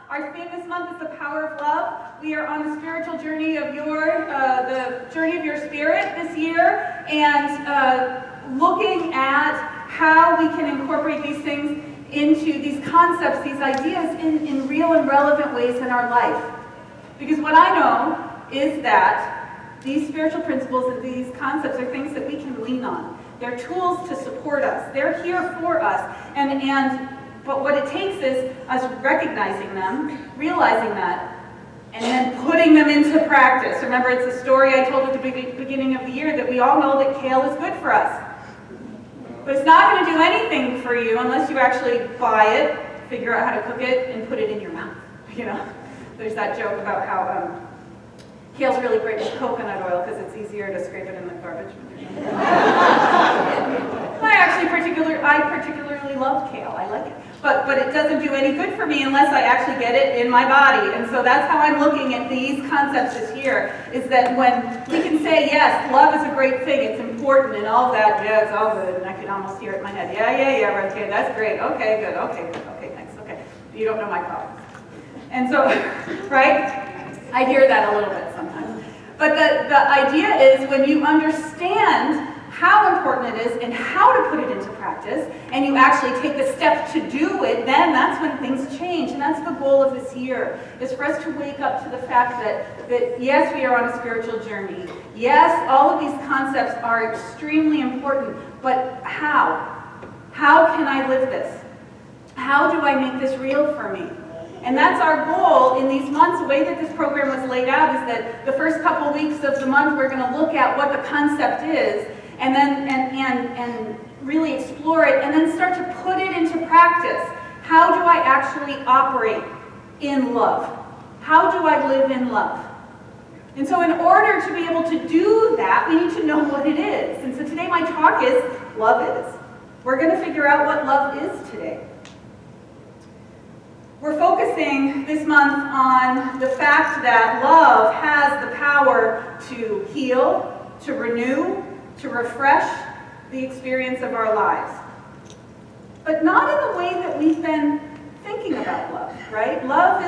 Our theme this month is the power of love. We are on the spiritual journey of the journey of your spirit this year, and looking at how we can incorporate these things into these concepts, these ideas in real and relevant ways in our life. Because what I know is that these spiritual principles and these concepts are things that we can lean on. They're tools to support us. They're here for us. But what it takes is us recognizing them, realizing that, and then putting them into practice. Remember, it's a story I told at the beginning of the year that we all know that kale is good for us. But it's not going to do anything for you unless you actually buy it, figure out how to cook it, and put it in your mouth. You know, there's that joke about how kale's really great with coconut oil because it's easier to scrape it in the garbage. I particularly love kale. I like it. But it doesn't do any good for me unless I actually get it in my body. And so that's how I'm looking at these concepts this year, is that when we can say, yes, love is a great thing, it's important and all that, yeah, it's all good, and I can almost hear it in my head, yeah, right, okay, that's great, okay, good, okay, thanks, okay. You don't know my problems. And so, right, I hear that a little bit sometimes. But the idea is when you understand how important it is and how to put it into practice, and you actually take the step to do it, then that's when things change. And that's the goal of this year, is for us to wake up to the fact that yes, we are on a spiritual journey. Yes, all of these concepts are extremely important, but how? How can I live this? How do I make this real for me? And that's our goal in these months. The way that this program was laid out is that the first couple weeks of the month we're going to look at what the concept is, and then and really explore it, and then start to put it into practice. How do I actually operate in love? How do I live in love? And so in order to be able to do that, we need to know what it is. And so today my talk is love is. We're going to figure out what love is today. We're focusing this month on the fact that love has the power to heal, to renew, to refresh the experience of our lives. But not in the way that we've been thinking about love, right? Love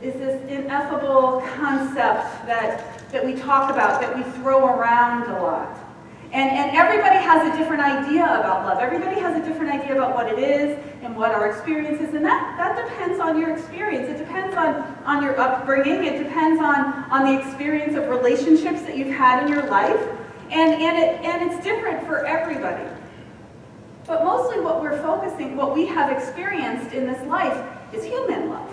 is this ineffable concept that we talk about, that we throw around a lot. And everybody has a different idea about love. Everybody has a different idea about what it is and what our experience is. And that depends on your experience. It depends on your upbringing. It depends on the experience of relationships that you've had in your life. And it's different for everybody. But mostly what we have experienced in this life is human love.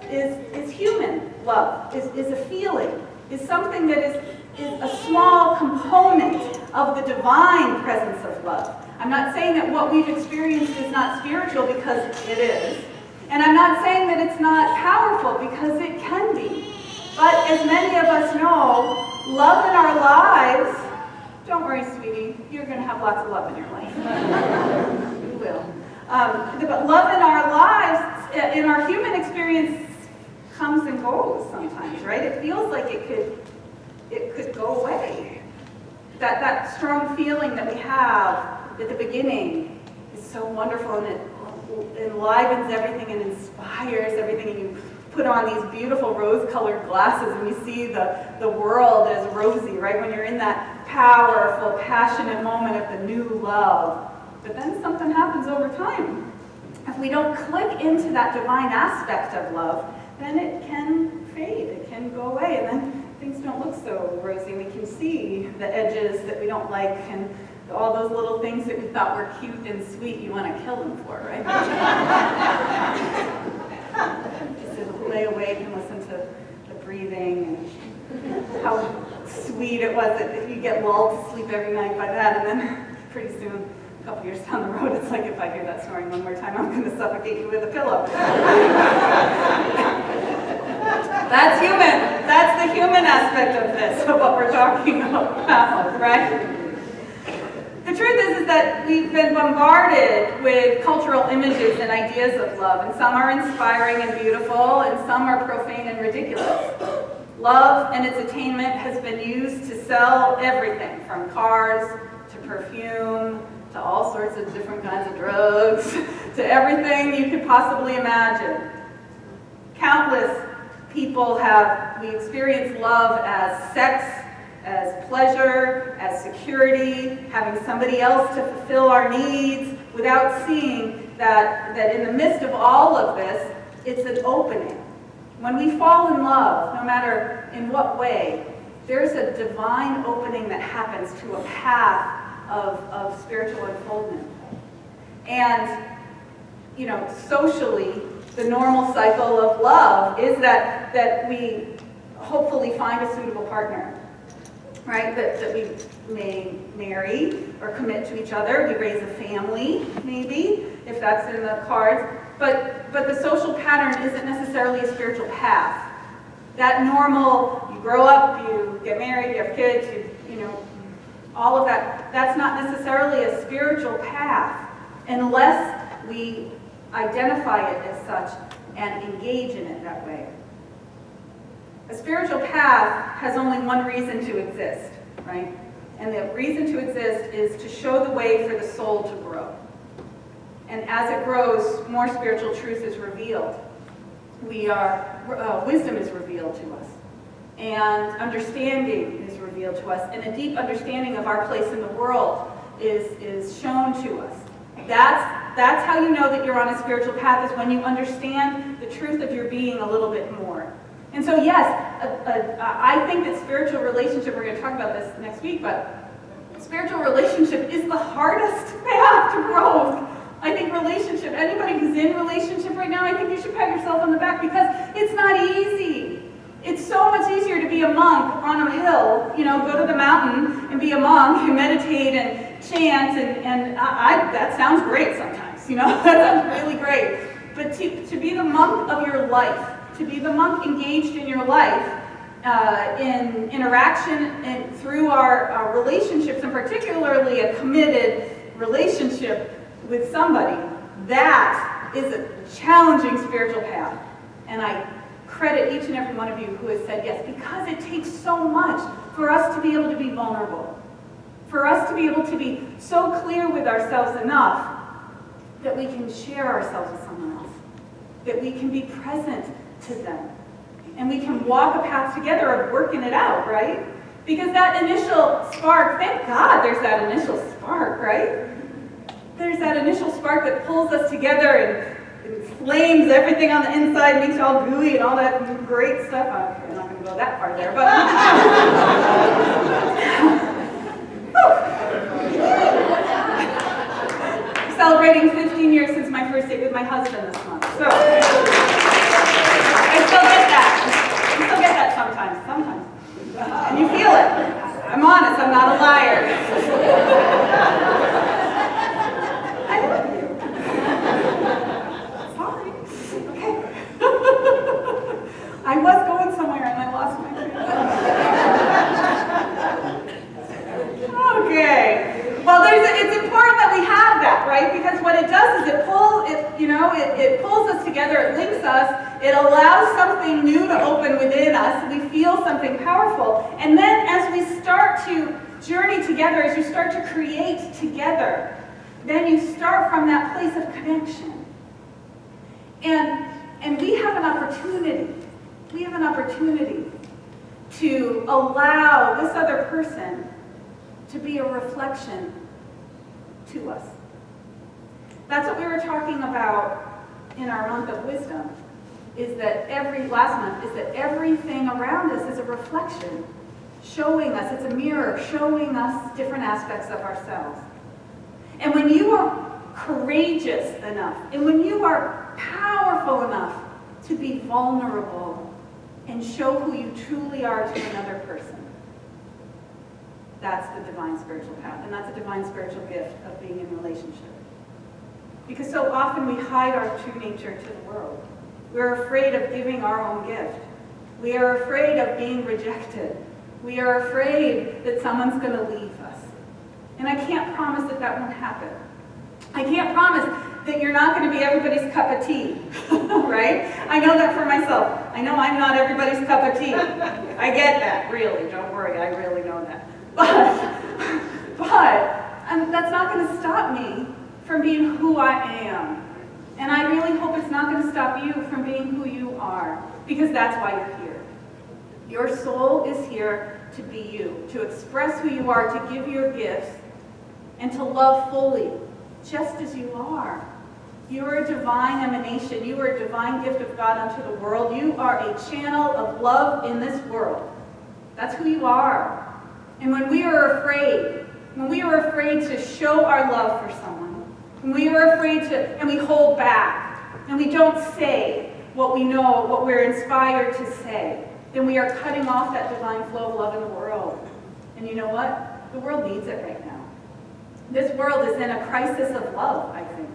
Is human love, is a feeling, is something that is a small component of the divine presence of love. I'm not saying that what we've experienced is not spiritual, because it is. And I'm not saying that it's not powerful, because it can be. But as many of us know, love in our lives, don't worry, sweetie, you're going to have lots of love in your life. You will. But love in our lives, in our human experience, comes and goes sometimes, right? It feels like it could go away. That strong feeling that we have at the beginning is so wonderful, and it enlivens everything and inspires everything, and you put on these beautiful rose-colored glasses and you see the world as rosy, right? When you're in that powerful, passionate moment of the new love. But then something happens over time. If we don't click into that divine aspect of love, then it can fade, it can go away, and then things don't look so rosy. We can see the edges that we don't like, and all those little things that we thought were cute and sweet, you want to kill them for, right? Just lay awake and listen to the breathing, and how sweet it was that you get lulled to sleep every night by that, and then pretty soon, a couple years down the road, it's like, if I hear that snoring one more time, I'm going to suffocate you with a pillow. That's human. That's the human aspect of this, of what we're talking about, right? The truth is that we've been bombarded with cultural images and ideas of love, and some are inspiring and beautiful, and some are profane and ridiculous. Love and its attainment has been used to sell everything, from cars to perfume to all sorts of different kinds of drugs, to everything you could possibly imagine. countless people we experience love as sex, as pleasure, as security, having somebody else to fulfill our needs, without seeing that in the midst of all of this, it's an opening. When we fall in love, no matter in what way, there's a divine opening that happens to a path of spiritual unfoldment. And, socially, the normal cycle of love is that we hopefully find a suitable partner, right? That we may marry or commit to each other. We raise a family, maybe, if that's in the cards. But the social pattern isn't necessarily a spiritual path. That normal, you grow up, you get married, you have kids, all of that, that's not necessarily a spiritual path unless we identify it as such and engage in it that way. A spiritual path has only one reason to exist, right? And the reason to exist is to show the way for the soul to grow. And as it grows, more spiritual truth is revealed. Wisdom is revealed to us. And understanding is revealed to us. And a deep understanding of our place in the world is shown to us. That's how you know that you're on a spiritual path, is when you understand the truth of your being a little bit more. And so yes, I think that spiritual relationship, we're going to talk about this next week, but spiritual relationship is the hardest path to growth. I think anybody who's in relationship right now, I think you should pat yourself on the back, because it's not easy. It's so much easier to be a monk on a hill, go to the mountain and be a monk and meditate and chant, and that sounds great sometimes, that sounds really great. But to be the monk of your life, to be the monk engaged in your life, in interaction and through our relationships, and particularly a committed relationship with somebody, that is a challenging spiritual path. And I credit each and every one of you who has said yes, because it takes so much for us to be able to be vulnerable, for us to be able to be so clear with ourselves enough that we can share ourselves with someone else, that we can be present to them, and we can walk a path together of working it out, right? Because that initial spark, thank God there's that initial spark, right? There's that initial spark that pulls us together and flames everything on the inside, makes you all gooey and all that great stuff. I'm not going to go that far there, but celebrating 15 years since my first date with my husband this month. So I still get that sometimes. And you feel it. I'm honest, I'm not a liar. I was going somewhere and I lost my train. Okay. Well, it's important that we have that, right? Because what it does is it pulls us together, it links us, it allows something new to open within us, we feel something powerful. And then as we start to journey together, as you start to create together, then you start from that place of connection. And we have an opportunity. We have an opportunity to allow this other person to be a reflection to us. That's what we were talking about in our month of wisdom, is that last month, is that everything around us is a reflection, showing us, it's a mirror, showing us different aspects of ourselves. And when you are courageous enough, and when you are powerful enough to be vulnerable and show who you truly are to another person, that's the divine spiritual path, and that's a divine spiritual gift of being in relationship. Because so often we hide our true nature to the world. We're afraid of giving our own gift. We are afraid of being rejected. We are afraid that someone's going to leave us. And I can't promise that won't happen. I can't promise that you're not going to be everybody's cup of tea, right? I know that for myself. I know I'm not everybody's cup of tea. I get that, really. Don't worry, I really know that. But that's not going to stop me from being who I am. And I really hope it's not going to stop you from being who you are, because that's why you're here. Your soul is here to be you, to express who you are, to give your gifts, and to love fully, just as you are. You are a divine emanation. You are a divine gift of God unto the world. You are a channel of love in this world. That's who you are. And when we are afraid to show our love for someone, when we are afraid to, and we hold back, and we don't say what we know, what we're inspired to say, then we are cutting off that divine flow of love in the world. And you know what? The world needs it right now. This world is in a crisis of love, I think.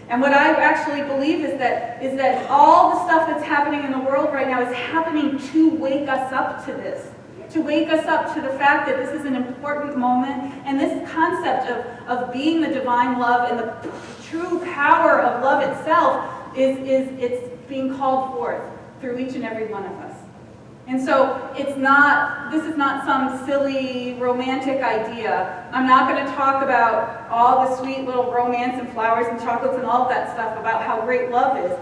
And what I actually believe is that all the stuff that's happening in the world right now is happening to wake us up to this. To wake us up to the fact that this is an important moment, and this concept of being the divine love and the true power of love itself it's being called forth through each and every one of us. And so this is not some silly romantic idea. I'm not going to talk about all the sweet little romance and flowers and chocolates and all of that stuff about how great love is.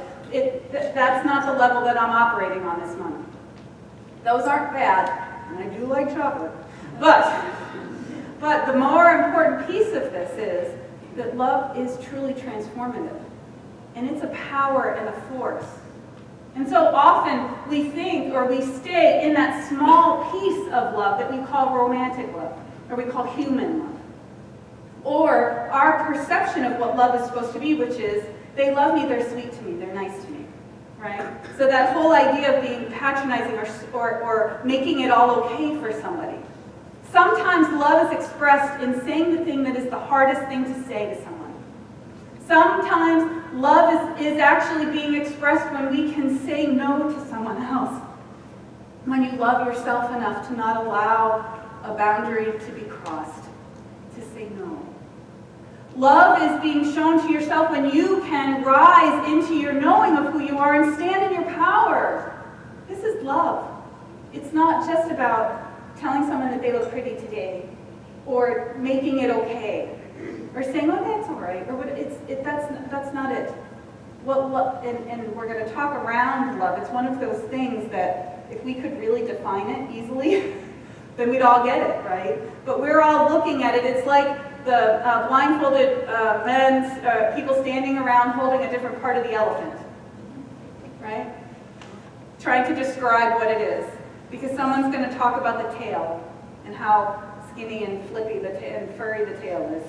That's not the level that I'm operating on this month. Those aren't bad, and I do like chocolate. But the more important piece of this is that love is truly transformative. And it's a power and a force. And so often we think or we stay in that small piece of love that we call romantic love, or we call human love. Or our perception of what love is supposed to be, which is, they love me, they're sweet to me, they're nice to me, right? So that whole idea of being patronizing or making it all okay for somebody. Sometimes love is expressed in saying the thing that is the hardest thing to say to someone. Sometimes love is actually being expressed when we can say no to someone else. When you love yourself enough to not allow a boundary to be crossed, to say no. Love is being shown to yourself when you can rise into your knowing of who you are and stand in your power. This is love. It's not just about telling someone that they look pretty today, or making it okay, or saying, "Oh, that's all right," or that's not it. And we're going to talk around love. It's one of those things that if we could really define it easily, then we'd all get it, right? But we're all looking at it. It's like the blindfolded people standing around holding a different part of the elephant, right? Trying to describe what it is. Because someone's going to talk about the tail and how skinny and flippy and furry the tail is.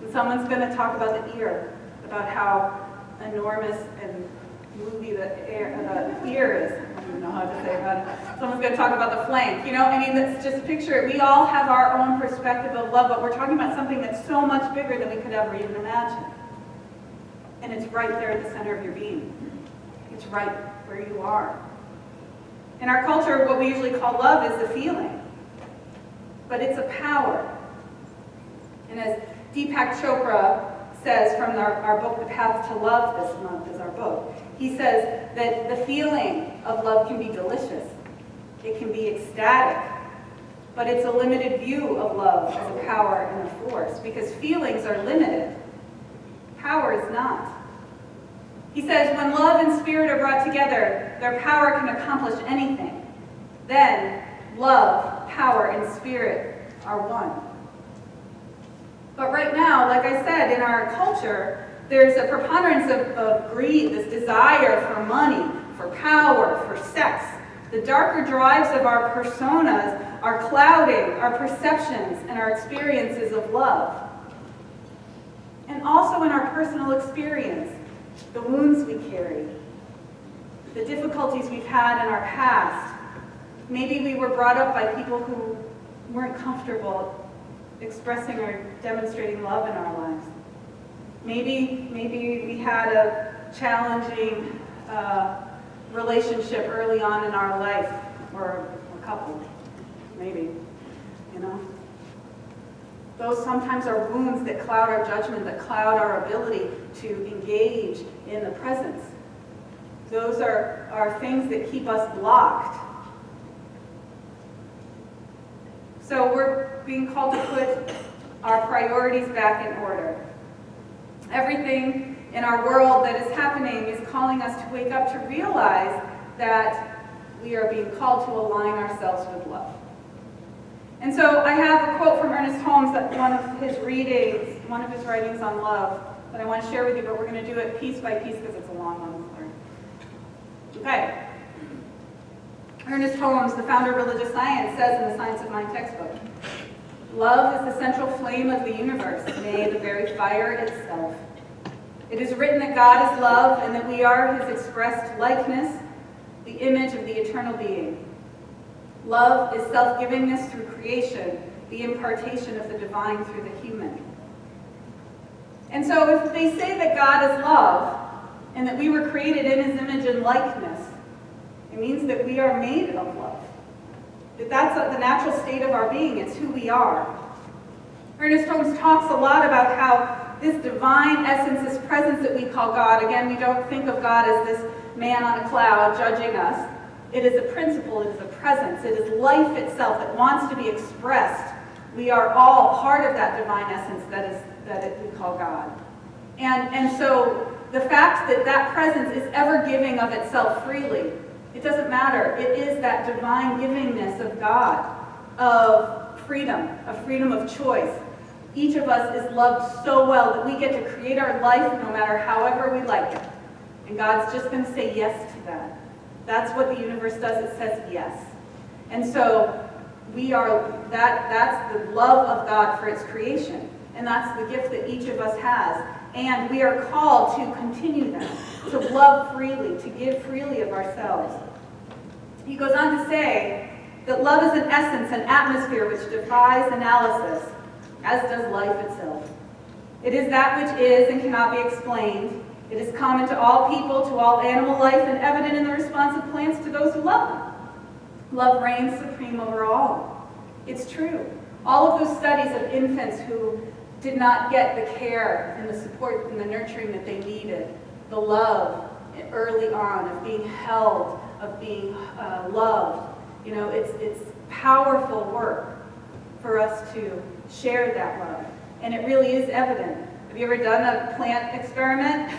And someone's going to talk about the ear, about how enormous and movie the ear is. I don't even know how to say about it. Someone's going to talk about the flank. Let's just picture it. We all have our own perspective of love, but we're talking about something that's so much bigger than we could ever even imagine. And it's right there at the center of your being. It's right where you are. In our culture, what we usually call love is a feeling, but it's a power. And as Deepak Chopra says from our book, The Path to Love, this month is our book, he says that the feeling of love can be delicious, it can be ecstatic, but it's a limited view of love as a power and a force, because feelings are limited, power is not. He says, when love and spirit are brought together, their power can accomplish anything. Then, love, power, and spirit are one. But right now, like I said, in our culture, there's a preponderance of greed, this desire for money, for power, for sex. The darker drives of our personas are clouding our perceptions and our experiences of love. And also in our personal experience. The wounds we carry, the difficulties we've had in our past. Maybe we were brought up by people who weren't comfortable expressing or demonstrating love in our lives. Maybe we had a challenging relationship early on in our life, or a couple, maybe, Those sometimes are wounds that cloud our judgment, that cloud our ability to engage in the presence. Those are things that keep us blocked. So we're being called to put our priorities back in order. Everything in our world that is happening is calling us to wake up to realize that we are being called to align ourselves with love. And so I have a quote from Ernest Holmes, that one of his writings on love, that I want to share with you, but we're going to do it piece by piece because it's a long one. Okay. Ernest Holmes, the founder of religious science, says in the Science of Mind textbook, "Love is the central flame of the universe, nay, the very fire itself. It is written that God is love and that we are his expressed likeness, the image of the eternal being. Love is self-givingness through creation, the impartation of the divine through the human." And so if they say that God is love and that we were created in his image and likeness, it means that we are made of love. That that's the natural state of our being. It's who we are. Ernest Holmes talks a lot about how this divine essence, this presence that we call God, again, we don't think of God as this man on a cloud judging us. It is a principle, it is a presence, it is life itself that wants to be expressed. We are all part of that divine essence that we call God. And so the fact that that presence is ever giving of itself freely, it doesn't matter. It is that divine givingness of God, of freedom of choice. Each of us is loved so well that we get to create our life no matter however we like it. And God's just going to say yes to that. That's what the universe does. It says yes. And so we are, that's the love of God for its creation. And that's the gift that each of us has. And we are called to continue that, to love freely, to give freely of ourselves. He goes on to say that love is an essence, an atmosphere which defies analysis, as does life itself. It is that which is and cannot be explained. It is common to all people, to all animal life, and evident in the response of plants to those who love them. Love reigns supreme over all. It's true. All of those studies of infants who did not get the care and the support and the nurturing that they needed, the love early on of being held, of being loved, it's powerful work for us to share that love. And it really is evident. Have you ever done a plant experiment?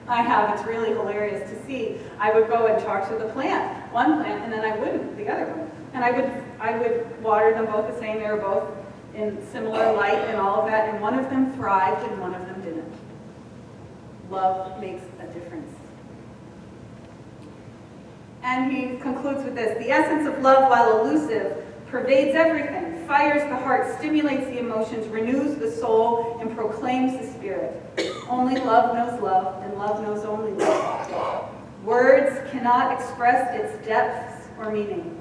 I have. It's really hilarious to see. I would go and talk to the plant, one plant, and then I wouldn't, the other one. And I would water them both the same. They were both in similar light and all of that, and one of them thrived and one of them didn't. Love makes a difference. And he concludes with this: the essence of love, while elusive, pervades everything, fires the heart, stimulates the emotions, renews the soul, and proclaims the spirit. Only love knows love, and love knows only love. Words cannot express its depths or meaning.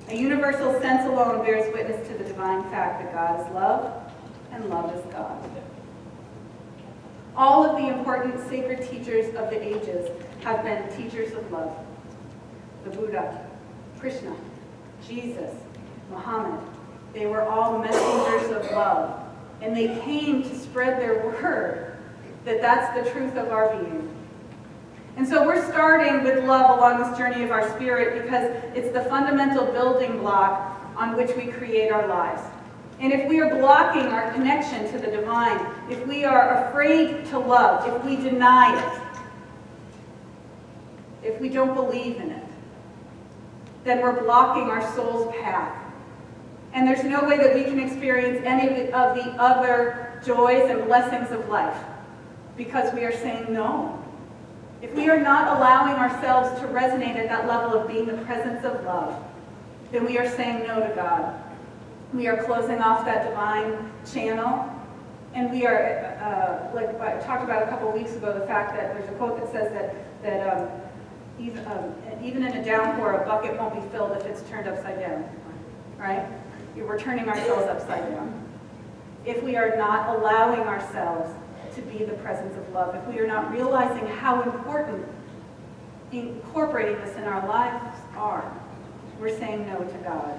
A universal sense alone bears witness to the divine fact that God is love, and love is God. All of the important sacred teachers of the ages have been teachers of love. The Buddha, Krishna, Jesus, Muhammad, they were all messengers of love. And they came to spread their word that that's the truth of our being. And so we're starting with love along this journey of our spirit because it's the fundamental building block on which we create our lives. And if we are blocking our connection to the divine, if we are afraid to love, if we deny it, if we don't believe in it, then we're blocking our soul's path. And there's no way that we can experience any of the other joys and blessings of life because we are saying no. If we are not allowing ourselves to resonate at that level of being the presence of love, then we are saying no to God. We are closing off that divine channel. And we are, like I talked about a couple weeks ago, the fact that there's a quote that says that even in a downpour, a bucket won't be filled if it's turned upside down, right? We're turning ourselves upside down. If we are not allowing ourselves to be the presence of love, if we are not realizing how important incorporating this in our lives are, we're saying no to God.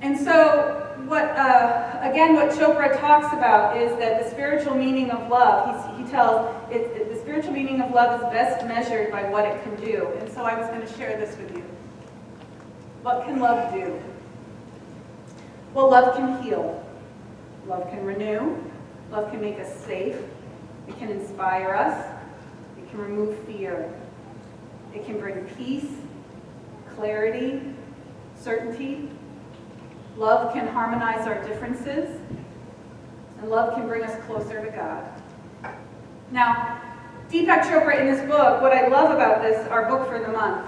And so, what Chopra talks about is that the spiritual meaning of love, he tells, the spiritual meaning of love is best measured by what it can do. And so I was going to share this with you. What can love do? Well, love can heal. Love can renew. Love can make us safe. It can inspire us. It can remove fear. It can bring peace, clarity, certainty. Love can harmonize our differences. And love can bring us closer to God. Now, Deepak Chopra in this book, what I love about this, our book for the month,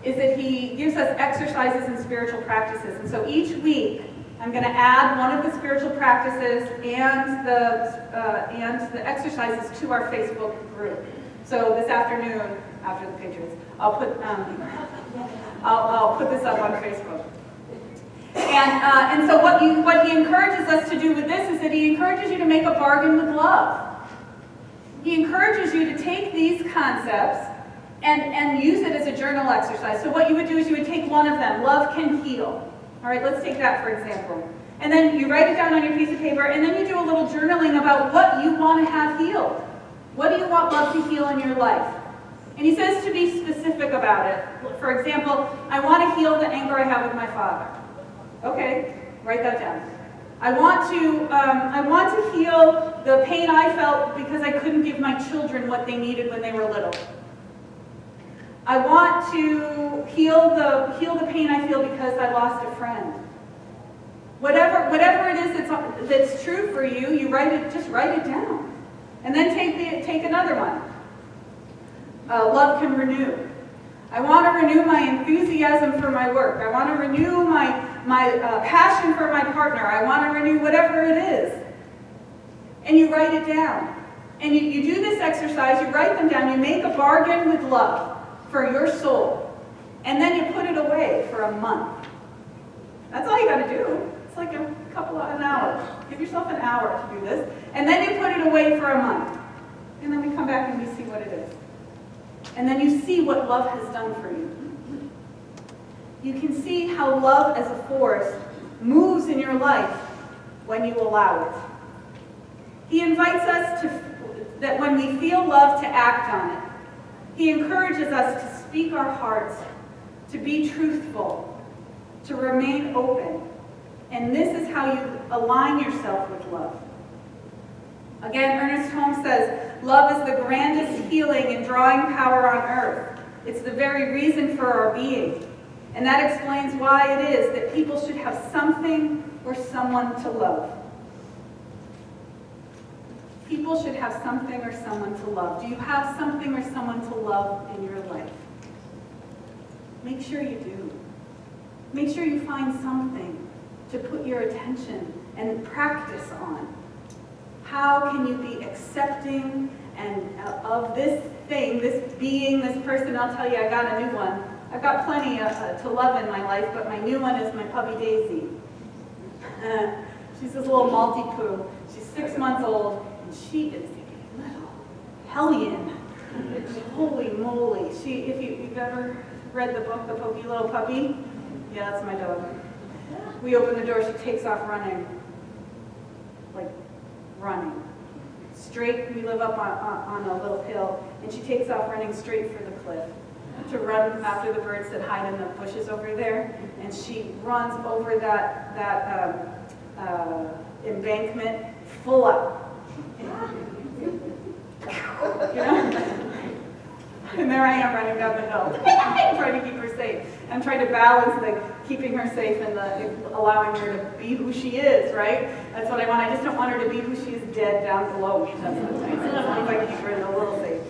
is that he gives us exercises and spiritual practices. And so each week, I'm going to add one of the spiritual practices and the exercises to our Facebook group. So this afternoon, after the Patriots, I'll put this up on Facebook. And so what he encourages us to do with this is that he encourages you to make a bargain with love. He encourages you to take these concepts and use it as a journal exercise. So what you would do is you would take one of them. Love can heal. All right, let's take that for example. And then you write it down on your piece of paper, and then you do a little journaling about what you want to have healed. What do you want love to heal in your life? And he says to be specific about it. For example, I want to heal the anger I have with my father. Okay, write that down. I want to heal the pain I felt because I couldn't give my children what they needed when they were little. I want to heal the pain I feel because I lost a friend. Whatever it is that's true for you, just write it down. And then take another one. Love can renew. I want to renew my enthusiasm for my work. I want to renew my passion for my partner. I want to renew whatever it is. And you write it down. And you do this exercise, you write them down, you make a bargain with love for your soul. And then you put it away for a month. That's all you got to do. It's like an hour. Give yourself an hour to do this. And then you put it away for a month. And then we come back and we see what it is. And then you see what love has done for you. You can see how love as a force moves in your life when you allow it. He invites us that when we feel love, to act on it. He encourages us to speak our hearts, to be truthful, to remain open. And this is how you align yourself with love. Again, Ernest Holmes says, love is the grandest healing and drawing power on earth. It's the very reason for our being. And that explains why it is that people should have something or someone to love. People should have something or someone to love. Do you have something or someone to love in your life? Make sure you do. Make sure you find something to put your attention and practice on. How can you be accepting of this thing, this being, this person? I'll tell you, I got a new one. I've got plenty to love in my life, but my new one is my puppy Daisy. She's this little Maltipoo. She's 6 months old, and she is a little hellion. Holy moly. If you've ever read the book, The Pokey Little Puppy, yeah, that's my dog. We open the door, she takes off running. Like, running. Straight, we live up on a little hill, and she takes off running straight for the cliff to run after the birds that hide in the bushes over there, and she runs over that embankment full out. You know? And there I am running down the hill, trying to keep her safe. I'm trying to balance the keeping her safe and the allowing her to be who she is, right? That's what I want. I just don't want her to be who she is dead down below me. That's what I say. If I keep her a little safe.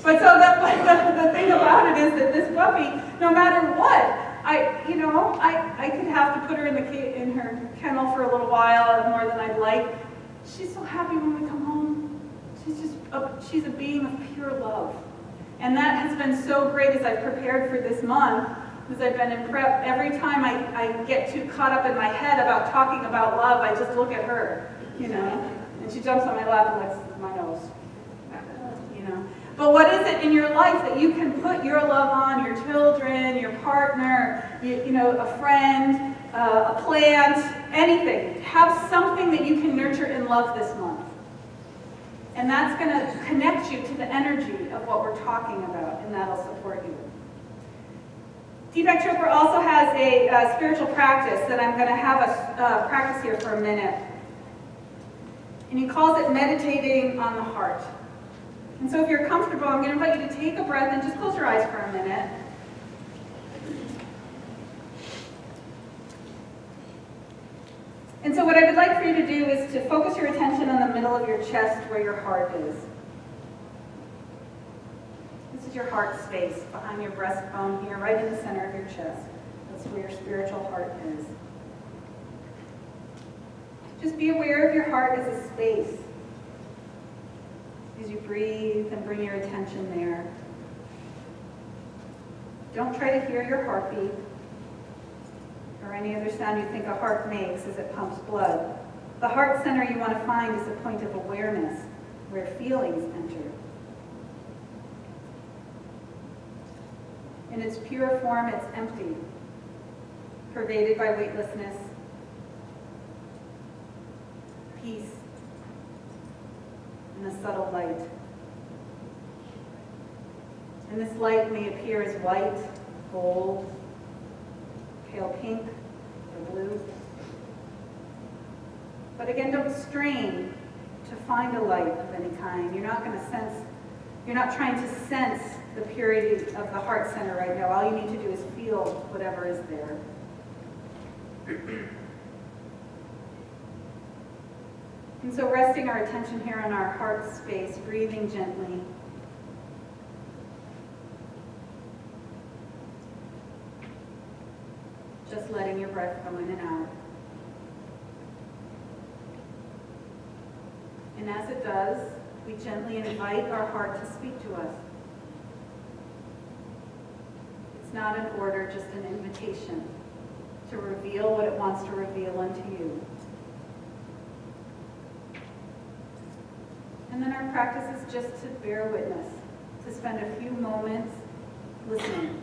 But so the thing about it is that this puppy, no matter what, I could have to put her in her kennel for a little while, more than I'd like. She's so happy when we come home. She's a being of pure love. And that has been so great as I've prepared for this month, as I've been in prep. Every time I get too caught up in my head about talking about love, I just look at her, and she jumps on my lap and licks my nose, But what is it in your life that you can put your love on? Your children, your partner, a friend, a plant, anything. Have something that you can nurture and love this month. And that's going to connect you to the energy of what we're talking about, and that'll support you. Deepak Chopra also has a spiritual practice that I'm going to have us practice here for a minute. And And he calls it meditating on the heart. And so if you're comfortable, I'm going to invite you to take a breath and just close your eyes for a minute. And so what I would like for you to do is to focus your attention on the middle of your chest where your heart is. This is your heart space, behind your breastbone here, right in the center of your chest. That's where your spiritual heart is. Just be aware of your heart as a space. As you breathe and bring your attention there. Don't try to hear your heartbeat or any other sound you think a heart makes as it pumps blood. The heart center you want to find is a point of awareness where feelings enter. In its pure form, it's empty, pervaded by weightlessness, peace, and a subtle light. And this light may appear as white, gold, pale pink, or blue. But again, don't strain to find a light of any kind. You're not trying to sense the purity of the heart center right now. All you need to do is feel whatever is there. And so resting our attention here on our heart space, breathing gently. Just letting your breath go in and out. And as it does, we gently invite our heart to speak to us. It's not an order, just an invitation to reveal what it wants to reveal unto you. And then our practice is just to bear witness, to spend a few moments listening.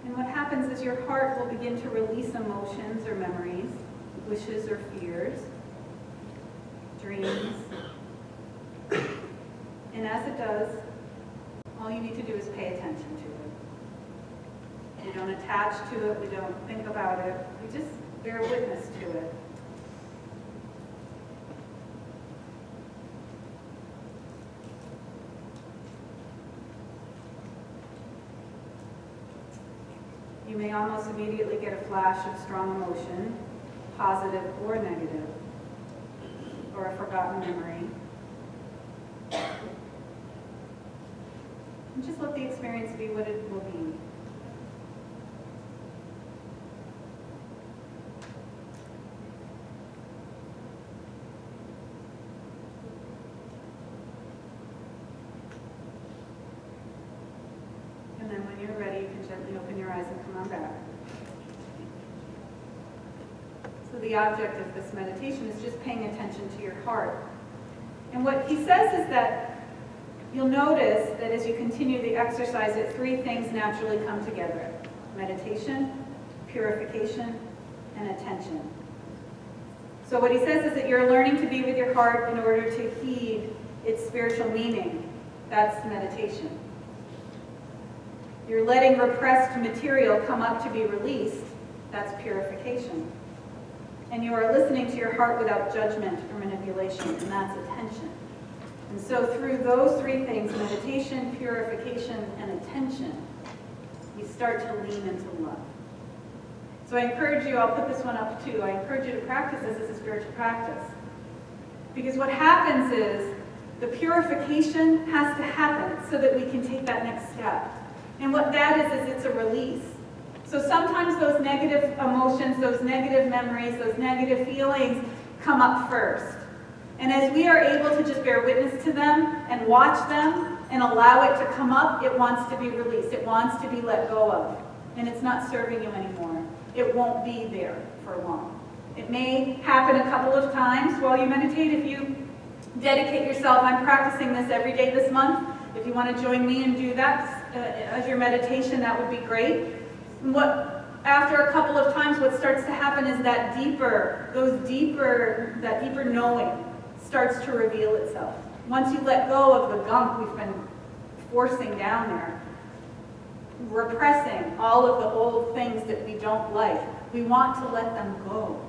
And what happens is your heart will begin to release emotions or memories, wishes or fears, dreams. And as it does, all you need to do is pay attention to it. We don't attach to it, we don't think about it, we just bear witness to it. You may almost immediately get a flash of strong emotion, positive or negative, or a forgotten memory. And just let the experience be what it will be. And then when you're ready, you can gently open your eyes and come on back. So the object of this meditation is just paying attention to your heart. And what he says is that you'll notice that as you continue the exercise, that three things naturally come together: meditation, purification, and attention. So what he says is that you're learning to be with your heart in order to heed its spiritual meaning. That's meditation. You're letting repressed material come up to be released. That's purification. And you are listening to your heart without judgment or manipulation, and that's attention. And so through those three things, meditation, purification, and attention, you start to lean into love. So I encourage you, I'll put this one up too, I encourage you to practice this as a spiritual practice. Because what happens is the purification has to happen so that we can take that next step. And what that is it's a release. So sometimes those negative emotions, those negative memories, those negative feelings come up first. And as we are able to just bear witness to them and watch them and allow it to come up, it wants to be released. It wants to be let go of. And it's not serving you anymore. It won't be there for long. It may happen a couple of times while you meditate. If you dedicate yourself, I'm practicing this every day this month. If you want to join me and do that as your meditation, that would be great. After a couple of times, what starts to happen is that deeper knowing starts to reveal itself. Once you let go of the gunk we've been forcing down there, repressing all of the old things that we don't like. We want to let them go.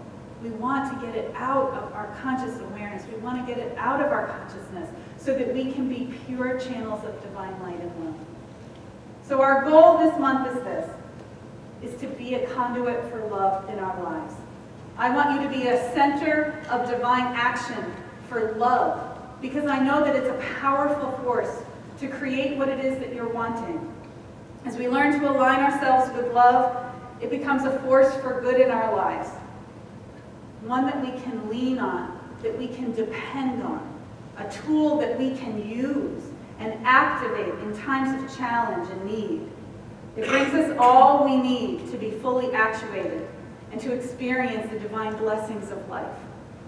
We want to get it out of our conscious awareness. We want to get it out of our consciousness so that we can be pure channels of divine light and love. So our goal this month is to be a conduit for love in our lives. I want you to be a center of divine action for love, because I know that it's a powerful force to create what it is that you're wanting. As we learn to align ourselves with love, it becomes a force for good in our lives. One that we can lean on, that we can depend on, a tool that we can use and activate in times of challenge and need. It brings us all we need to be fully actuated and to experience the divine blessings of life.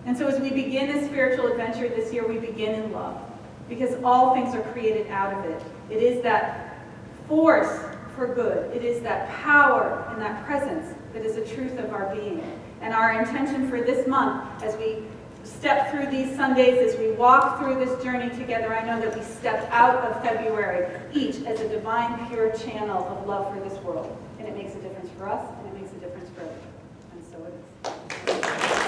And so as we begin this spiritual adventure this year, we begin in love, because all things are created out of it. It is that force for good. It is that power and that presence that is the truth of our being. And our intention for this month, as we step through these Sundays, as we walk through this journey together, I know that we step out of February, each as a divine, pure channel of love for this world. And it makes a difference for us, and it makes a difference for everyone. And so it is.